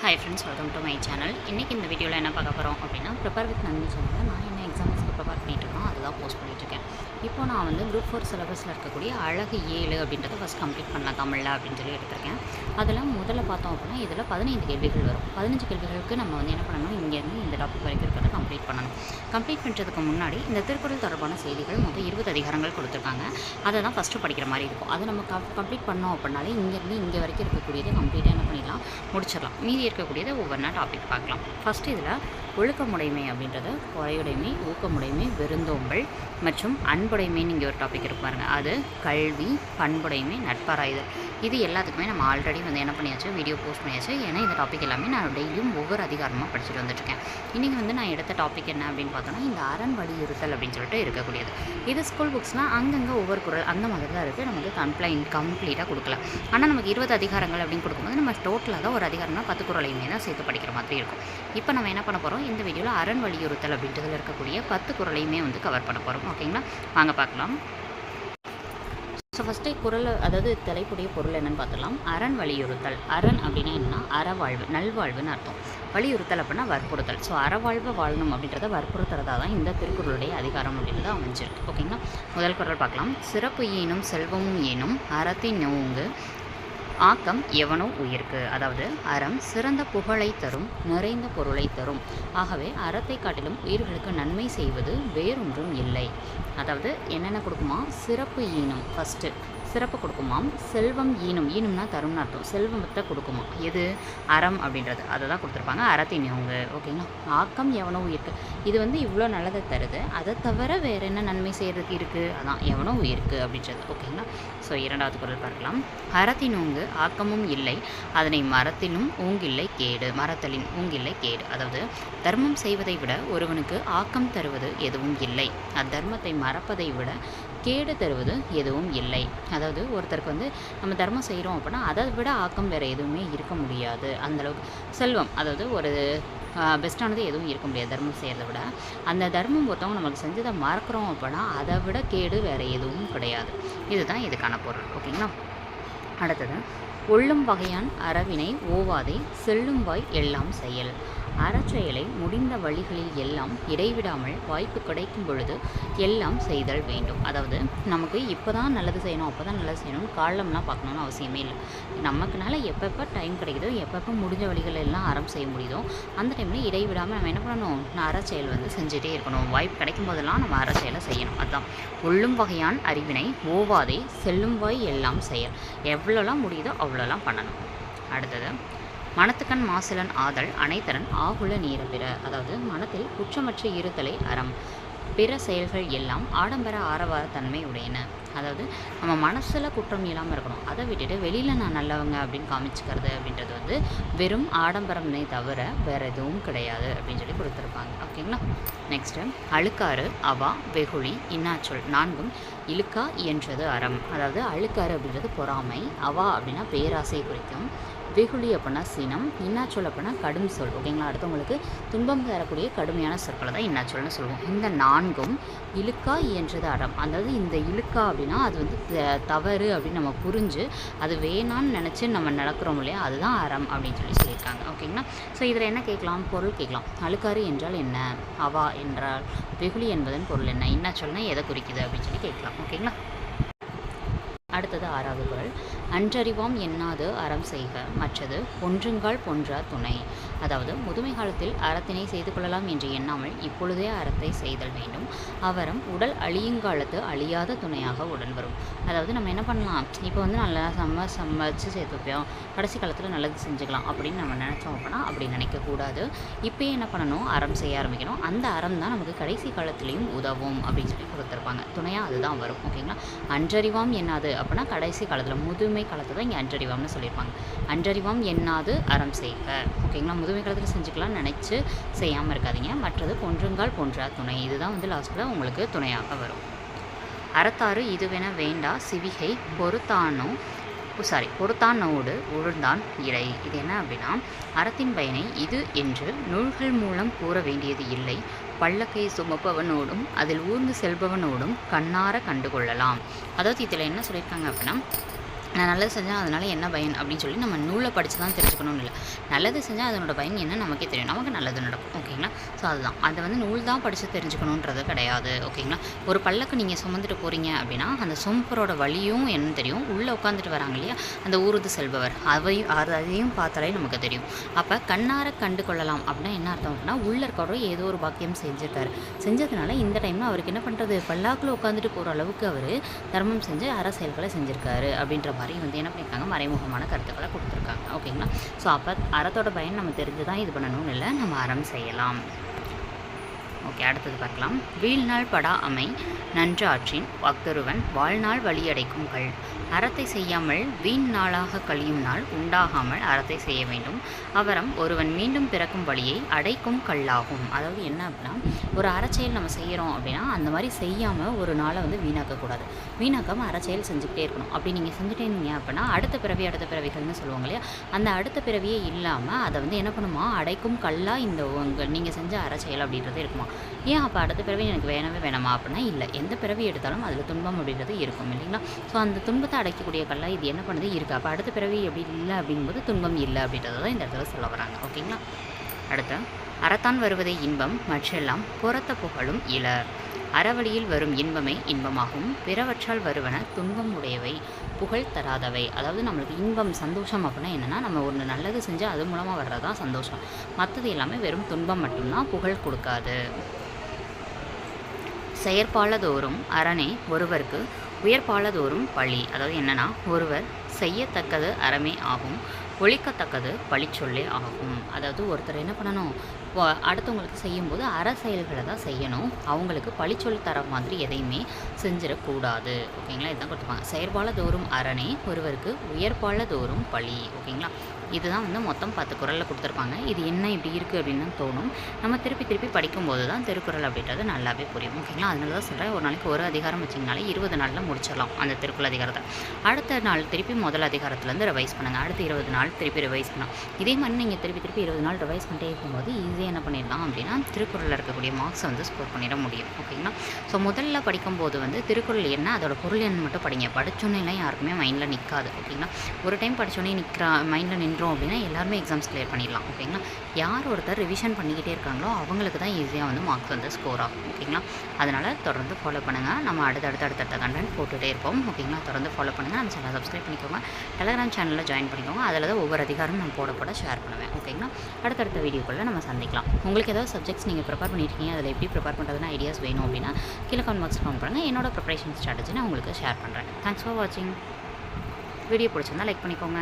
Hi friends, welcome to my channel. இன்றைக்கி இந்த வீடியோவில் என்ன பார்க்க போகிறோம் அப்படின்னா, ப்ரிப்பேர் வித் நந்தினி சேனலில் நான் என்ன எக்ஸாம்ஸ்க்கு ப்ரிப்பேர் பண்ணிகிட்ருக்கோம் அதுதான் போஸ்ட் பண்ணிகிட்ருக்கேன். இப்போ நான் வந்து குரூப் 4 சிலபஸில் இருக்கக்கூடிய அழகு 7 அப்படின்றத ஃபஸ்ட் கம்ப்ளீட் பண்ணலாம் தமிழில் அப்படின்னு சொல்லி எடுத்திருக்கேன். அதில் முதல்ல பார்த்தோம் அப்படின்னா இதில் 15 கேள்விகள் வரும். 15 கேள்விகளுக்கு நம்ம வந்து என்ன பண்ணணும், இங்கேருந்து இந்த டாபிக் வரைக்கும் இருக்கிறத கம்ப்ளீட் பண்ணணும். கம்ப்ளீட் பண்ணுறதுக்கு முன்னாடி இந்த திருக்குறள் தொடர்பான செய்திகள் மொத்தம் 20 அதிகாரங்கள் கொடுத்துருக்காங்க. அதை தான் ஃபஸ்ட்டு படிக்கிற மாதிரி இருக்கும். அதை நம்ம கம்ப்ளீட் பண்ணோம் அப்படின்னாலே இங்கேருந்து இங்கே வரைக்கும் இருக்கக்கூடியதை கம்ப்ளீட்டாக என்ன பண்ணிடலாம், முடிச்சிடலாம். மீதி இருக்கக்கூடியதை ஒவ்வொன்றா டாபிக் பார்க்கலாம். ஃபஸ்ட்டு இதில் ஒழுக்கமுடைமை அப்படின்றது பொறையுடைமை, ஊக்கமுடைமை, விருந்தோம்பல் மற்றும் அன்புடைமைன்னு இங்கே ஒரு டாபிக் இருக்கு பாருங்கள். அது கல்வி, பண்புடைமை, நட்பாராய்தல். இது எல்லாத்துக்குமே நம்ம ஆல்ரெடி வந்து என்ன பண்ணியாச்சு, வீடியோ போஸ்ட் பண்ணியாச்சு. ஏன்னா இந்த டாபிக் எல்லாமே நான் டெய்லியும் ஒவ்வொரு அதிகாரமாக படிச்சுட்டு வந்துட்டுருக்கேன். இன்றைக்கி வந்து நான் எடுத்த டாபிக் என்ன அப்படின்னு பார்த்தோன்னா, இந்த அரண் வலியுறுத்தல் அப்படின்னு சொல்லிட்டு இருக்கக்கூடியது. இது ஸ்கூல் புக்ஸ்னால் அங்கங்கே ஒவ்வொரு குறள் அந்த மாதிரி தான் இருக்குது. நமக்கு கம்ப்ளீட்டாக கொடுக்கல. ஆனால் நமக்கு 20 அதிகாரங்கள் அப்படின்னு கொடுக்கும்போது நம்ம டோட்டலாக ஒரு அதிகாரம்னா 10 குறளையுமே தான் சேர்த்து படிக்கிற மாதிரி இருக்கும். இப்போ நம்ம என்ன பண்ண போகிறோம், இந்த வீடியோவில் அரண் வலியுறுத்தல் அப்படின்றதுல இருக்கக்கூடிய 10 குறளையுமே வந்து கவர் பண்ண போகிறோம். ஓகேங்களா, வாங்க பார்க்கலாம். ஸோ ஃபஸ்ட்டு குறள், அதாவது தலைப்புடைய பொருள் என்னென்னு பார்த்துடலாம். அரண் வலியுறுத்தல். அரண் அப்படின்னா என்னன்னா அறவாழ்வு, நல்வாழ்வுன்னு அர்த்தம். வலியுறுத்தல் அப்படின்னா வற்புறுத்தல். ஸோ அறவாழ்வை வாழணும் அப்படின்றத வற்புறுத்துறதா தான் இந்த திருக்குறளுடைய அதிகாரம் அப்படின்றத அமைஞ்சிருக்கு. ஓகேங்களா, முதல் குறள் பார்க்கலாம். சிறப்பு ஈனும் செல்வமும் ஈனும் அறத்தின் நோங்கு ஆக்கம் எவனோ உயிர்க்கு. அதாவது அறம் சிறந்த புகழை தரும், நிறைந்த பொருளை தரும். ஆகவே அறத்தை காட்டிலும் உயிர்களுக்கு நன்மை செய்வது வேறொன்றும் இல்லை. அதாவது என்னென்ன கொடுக்குமா, சிறப்பு ஈனும், ஃபஸ்ட்டு சிறப்பு கொடுக்குமாம். செல்வம் ஈனும், ஈனும்னா தரும்னு அர்த்தம். செல்வத்தை கொடுக்குமா, எது அறம் அப்படின்றது அதை தான் கொடுத்துருப்பாங்க. அறத்தின் இவங்க. ஓகேங்களா, ஆக்கம் எவனோ உயிருக்கு. இது வந்து இவ்வளோ நல்லதை தருது, அதை தவிர வேறு என்ன நன்மை செய்கிறதுக்கு இருக்குது, அதான் எவனோ உயிருக்கு அப்படின்றது. ஓகேங்களா, ஸோ இரண்டாவது குறள் பார்க்கலாம். அறத்தின் ஊங்கு ஆக்கமும் இல்லை, அதனை மரத்திலும் ஊங்கில்லை கேடு. மரத்தலின் ஊங்கில்லை கேடு. அதாவது தர்மம் செய்வதை விட ஒருவனுக்கு ஆக்கம் தருவது எதுவும் இல்லை, அத்தர்மத்தை மறப்பதை விட கேடு தருவது எதுவும் இல்லை. அதாவது ஒருத்தருக்கு வந்து நம்ம தர்மம் செய்கிறோம் அப்படின்னா அதை விட ஆக்கம் வேறு எதுவுமே இருக்க முடியாது. அந்தளவுக்கு செல்வம், அதாவது ஒரு பெஸ்ட்டானது எதுவும் இருக்க முடியாது தர்மம் செய்கிறத விட. அந்த தர்மம் ஒருத்தவங்க நமக்கு செஞ்சதை மறக்கிறோம் அப்படின்னா அதை விட கேடு வேறு எதுவும் கிடையாது. இதுதான் இதுக்கான பொருள். ஓகேங்களா, அடுத்தது ஒள்ளும் வகையான் அறவினை ஓவாதே செல்லும் வாய் எல்லாம் செயல். அறச்செயலை முடிந்த வழிகளில் எல்லாம் இடைவிடாமல் வாய்ப்பு கிடைக்கும் பொழுது எல்லாம் செய்தல் வேண்டும். அதாவது நமக்கு இப்போ தான் நல்லது செய்யணும், அப்போ தான் நல்லது செய்யணும், காலம்லாம் பார்க்கணுன்னு அவசியமே இல்லை. நமக்குனால எப்பப்போ டைம் கிடைக்குதோ, எப்பப்போ முடிஞ்ச வழிகள் எல்லாம் அறம் செய்ய முடியுதோ அந்த டைமில் இடைவிடாமல் நம்ம என்ன பண்ணணும், அறச்செயல் வந்து செஞ்சுட்டே இருக்கணும். வாய்ப்பு கிடைக்கும் போதெல்லாம் நம்ம அறச்செயலை செய்யணும். அதுதான் ஒள்ளும் வகையான் அறிவினை ஓவாதே செல்லும் வாய் எல்லாம் செயல். எவ்வளோலாம் முடியுதோ அவ்வளோலாம் பண்ணணும். அடுத்தது மனத்துக்கண் மாசிலன் ஆதல் அனைத்தரன் ஆகுல நீரபிற. அதாவது மனத்தில் குற்றமற்ற இருத்தலை அறம், பிற செயல்கள் எல்லாம் ஆடம்பர ஆரவார தன்மை உடையன. அதாவது நம்ம மனசில் குற்றம் இல்லாமல் இருக்கணும். அதை விட்டுட்டு வெளியில் நான் நல்லவங்க அப்படின்னு காமிச்சிக்கிறது அப்படின்றது வந்து வெறும் ஆடம்பரம்னே தவிர வேறு எதுவும் கிடையாது அப்படின்னு சொல்லி கொடுத்துருப்பாங்க. ஓகேங்களா, நெக்ஸ்ட்டு அழுக்காறு அவா வெகுளி இன்னாச்சொல் நான்கும் இழுக்கா என்றது அறம். அதாவது அழுக்காறு அப்படின்றது பொறாமை, அவா அப்படின்னா பேராசை குறிக்கும், வெகுளி அப்படின்னா சீனம், இன்னாச்சொல் அப்படின்னா கடும் சொல். ஓகேங்களா, அடுத்தவங்களுக்கு துன்பம் தரக்கூடிய கடுமையான சொற்களை தான் இன்னாச்சொல்னு சொல்லுவோம். இந்த நான்கும் இழுக்கா என்றது அறம். அதாவது இந்த இழுக்கா அப்படின்னா அது வந்து தவறு அப்படின்னு நம்ம புரிஞ்சு அது வேணான்னு நினச்சி நம்ம நடக்கிறோம் இல்லையா, அதுதான் அறம் அப்படின்னு சொல்லியிருக்காங்க. ஓகேங்களா, ஸோ இதில் என்ன கேட்கலாம், பொருள் கேட்கலாம். அழுக்காறு என்றால் என்ன, அவா என்றால், வெகுளி என்பதன் பொருள் என்ன, இன்னாச்சொல்னா எதை குறிக்குது அப்படின்னு சொல்லி கேட்கலாம். ஓகேங்களா, அடுத்தது ஆறாவது குறள். அன்றறிவாம் எண்ணாது அறம் செய்க, மற்றது ஒன்றுங்கால் பொன்றா துணை. அதாவது முதுமை காலத்தில் அறத்தினை செய்து கொள்ளலாம் என்று எண்ணாமல் இப்பொழுதே அறத்தை செய்தல் வேண்டும். அவரம் உடல் அழியுங்காலத்து அழியாத துணையாக உடன் வரும். அதாவது நம்ம என்ன பண்ணலாம், இப்போ வந்து நல்லா சம்பாதிச்சு சேர்த்து வைப்போம், கடைசி காலத்தில் நல்லது செஞ்சுக்கலாம் அப்படின்னு நம்ம நினச்சோம் அப்படின்னா அப்படி நினைக்கக்கூடாது. இப்போயே என்ன பண்ணணும், அறம் செய்ய ஆரம்பிக்கணும். அந்த அறம் தான் நமக்கு கடைசி காலத்துலேயும் உதவும் அப்படின்னு சொல்லி கொடுத்துருப்பாங்க. துணையாக அதுதான் வரும். ஓகேங்களா, அன்றறிவாம் எண்ணாது அப்படின்னா கடைசி காலத்தில் முதுமை காலத்தை தான் இங்கே அன்றறிவாம்னு சொல்லியிருப்பாங்க. அன்றறிவாம் எண்ணாது அறம் செய்க. ஓகேங்களா, முதுமை காலத்தில் செஞ்சுக்கலாம்னு நினச்சி செய்யாமல் இருக்காதீங்க. மற்றது ஒன்றுங்கால் போன்ற துணை, இதுதான் வந்து லாஸ்ட்டில் உங்களுக்கு துணையாக வரும். அறத்தாறு இதுவென வேண்டா சிவிகை பொறுத்தானோடு உழுந்தான் இறை. இது என்ன அப்படின்னா, அறத்தின் பயனை இது என்று நூல்கள் மூலம் கூற வேண்டியது இல்லை, பல்லக்கை சுமப்பவனோடும் அதில் ஊர்ந்து செல்பவனோடும் கண்ணார கண்டுகொள்ளலாம். அதாவது இதில் என்ன சொல்லியிருக்காங்க அப்படின்னா, நான் நல்லது செஞ்சேன் அதனால் என்ன பயன் அப்படின்னு சொல்லி நம்ம நூலை படித்து தான் தெரிஞ்சுக்கணும்னு இல்லை. நல்லது செஞ்சால் அதனோட பயன் என்ன நமக்கே தெரியும், நமக்கு நல்லது நடக்கும். ஓகேங்களா? ஸோ அதுதான், அதை வந்து நூல் தான் படித்து தெரிஞ்சுக்கணுன்றது கிடையாது. ஓகேங்களா? ஒரு பல்லக்கு நீங்கள் சுமந்துட்டு போகிறீங்க அப்படின்னா அந்த சுமப்பரோட வழியும் என்னன்னு தெரியும். உள்ளே உட்காந்துட்டு வராங்க இல்லையா அந்த ஊருது செல்பவர், அதையும் பார்த்தாலே நமக்கு தெரியும். அப்போ கண்ணார கண்டு கொள்ளலாம் அப்படின்னா என்ன அர்த்தம் அப்படின்னா உள்ளே இருக்கிறவரும் ஏதோ ஒரு பாக்கியம் செஞ்சுருக்காரு. செஞ்சதுனால இந்த டைமில் அவருக்கு என்ன பண்ணுறது, பல்லாக்கில் உட்காந்துட்டு போகிற அளவுக்கு அவர் தர்மம் செஞ்சு செயல்களை செஞ்சுருக்காரு அப்படின்ற மாதிரி வந்து என்ன பண்ணியிருக்காங்க, மறைமுகமான கருத்துக்களை கொடுத்துருக்காங்க. ஓகேங்களா? ஸோ அப்போ அறத்தோட பயன் நம்ம தெரிஞ்சு தான் இது பண்ணணும்னு இல்லை, நம்ம அறம் செய்யலாம். ஓகே, அடுத்தது பார்க்கலாம். வீழ்நாள் படா அமை நன்றாற்றின் வாக்தொருவன் வாழ்நாள் வழியடைக்கும் கள். அறத்தை செய்யாமல் வீண் நாளாக கழியும் நாள் உண்டாகாமல் அறத்தை செய்ய வேண்டும். அவரம் ஒருவன் மீண்டும் பிறக்கும் வழியை அடைக்கும் கல்லாகும். அதாவது என்ன அப்படின்னா, ஒரு அறச்செயல் நம்ம செய்கிறோம் அப்படின்னா அந்த மாதிரி செய்யாமல் ஒரு நாளை வந்து வீணாக்கக்கூடாது. வீணாக்காமல் அறச்செயல் செஞ்சுக்கிட்டே இருக்கணும். அப்படி நீங்கள் செஞ்சுட்டே இருந்தீங்க அப்படின்னா அடுத்த பிறவிகள்னு சொல்லுவாங்க இல்லையா, அந்த அடுத்த பிறவியே இல்லாமல் அதை வந்து என்ன பண்ணுமா, அடைக்கும் கல்லாக இந்த நீங்கள் செஞ்ச அறச்செயல் அப்படின்றது இருக்குமா. ஏன் அப்போ அடுத்த பிறவி எனக்கு வேணாமா அப்படின்னா இல்லை, எந்த பிறவி எடுத்தாலும் அதில் துன்பம் அப்படின்றது இருக்கும் இல்லைங்களா. ஸோ அந்த துன்பத்தை அடைக்கக்கூடிய கல்லா இது என்ன பண்ணுது இருக்குது. அப்போ அடுத்த பிறவி எப்படி இல்லை அப்படிங்கும்போது துன்பம் இல்லை அப்படின்றத தான் இந்த இடத்துல சொல்ல வராங்க. ஓகேங்களா? அடுத்து, அறத்தான் வருவதை இன்பம் மற்றெல்லாம் புறத்த புகழும் இலர். அறவழியில் வரும் இன்பமே இன்பமாகும், பிறவற்றால் வருவன துன்பம் உடையவை புகழ் தராதவை. அதாவது நம்மளுக்கு இன்பம் சந்தோஷம் அப்படின்னா என்னென்னா, நம்ம ஒன்று நல்லது செஞ்சால் அது மூலமாக வர்றதான் சந்தோஷம். மற்றது எல்லாமே வெறும் துன்பம் மட்டும்தான், புகழ் கொடுக்காது. செயற்பாலதோறும் அரணே ஒருவருக்கு உயர்பாலதோறும் பழி. அதாவது என்னென்னா, ஒருவர் செய்யத்தக்கது அறமே ஆகும், ஒழிக்கத்தக்கது பழிச்சொல்லே ஆகும். அதாவது ஒருத்தர் என்ன பண்ணணும், அடுத்தவங்களுக்கு செய்யும்போது அற செயல்களை தான் செய்யணும், அவங்களுக்கு பழிச்சொல் தர மாதிரி எதையுமே செஞ்சிடக்கூடாது. ஓகேங்களா? இதுதான் கொடுத்துப்பாங்க. செயற்பாலதோறும் அரணே ஒருவருக்கு உயர்பாலதோறும் பழி. ஓகேங்களா? இதுதான் வந்து மொத்தம் 10 குறளில் கொடுத்துருப்பாங்க. இது என்ன இப்படி இருக்குது அப்படின்னு தான் தோணும். நம்ம திருப்பி படிக்கும்போது தான் திருக்குறள் அப்படின்றது நல்லாவே புரியும். ஓகேங்களா? அதனால தான் சொல்கிறேன், ஒரு நாளைக்கு ஒரு அதிகாரம் வச்சிங்கனாலே 20 நாளில் முடிச்சிடலாம் அந்த திருக்குறள் அதிகாரத்தை. அடுத்த நாள் திருப்பி முதல் அதிகாரத்துலேருந்து ரிவைஸ் பண்ணுங்கள். அடுத்து 20 நாள் திருப்பி ரிவைஸ் பண்ணலாம். இதே மாதிரி நீங்கள் திருப்பி 20 நாள் ரிவைஸ் பண்ணிட்டே இருக்கும்போது ஈஸியாக என்ன பண்ணிடலாம் அப்படின்னா திருக்குறளில் இருக்கக்கூடிய மார்க்ஸை வந்து ஸ்கோர் பண்ணிட முடியும். ஓகேங்களா? ஸோ முதல்ல படிக்கும்போது வந்து திருக்குறள் என்ன அதோட பொருள் என்ன மட்டும் படிங்க. படித்தோன்னேலாம் யாருக்குமே மைண்டில் நிற்காது. ஓகேங்களா? ஒரு டைம் படித்தோன்னே மைண்டில் நின்றோம் அப்படின்னா எல்லாருமே எக்ஸாம்ஸ் கிளியர் பண்ணிடலாம். ஓகேங்களா? யார் ஒருத்தர் ரிவிஷன் பண்ணிக்கிட்டே இருக்காங்களோ அவங்களுக்கு தான் ஈஸியாக வந்து மார்க்ஸ் வந்து ஸ்கோர் ஆகும். ஓகேங்களா? அதனால் தொடர்ந்து ஃபாலோ பண்ணுங்கள். நம்ம அடுத்த கண்டென்ட் போட்டுகிட்டே இருப்போம். ஓகேங்களா? தொடர்ந்து ஃபாலோ பண்ணுங்கள். நம்ம சேனலை சப்ஸ்கிரைப் பண்ணிக்கோங்க. டெலகிராம் சேனலில் ஜாயின் பண்ணிக்கோங்க. அதில் தான் ஒவ்வொரு அதிகாரம் நான் போட ஷேர் பண்ணுவேன். ஓகேங்களா? அடுத்தடுத்த வீடியோக்குள்ளே நம்ம சந்திக்கலாம். உங்களுக்கு ஏதாவது சப்ஜெக்ட்ஸ் நீங்கள் ப்ரிப்பேர் பண்ணியிருக்கீங்க, அதில் எப்படி ப்ரிப்பேர் பண்ணுறதுன்னு ஐடியாஸ் வேணும் அப்படின்னா கீழே கமெண்ட் பாக்ஸ் கமெண்ட் பண்ணுங்கள். என்னோட ப்ரிப்பரேஷன் ஸ்ட்ராட்டஜி நான் உங்களுக்கு ஷேர் பண்ணுறேன். தேங்க்ஸ் ஃபார் வாட்சிங். வீடியோ பிடிச்சிருந்தா லைக் பண்ணிக்கோங்க.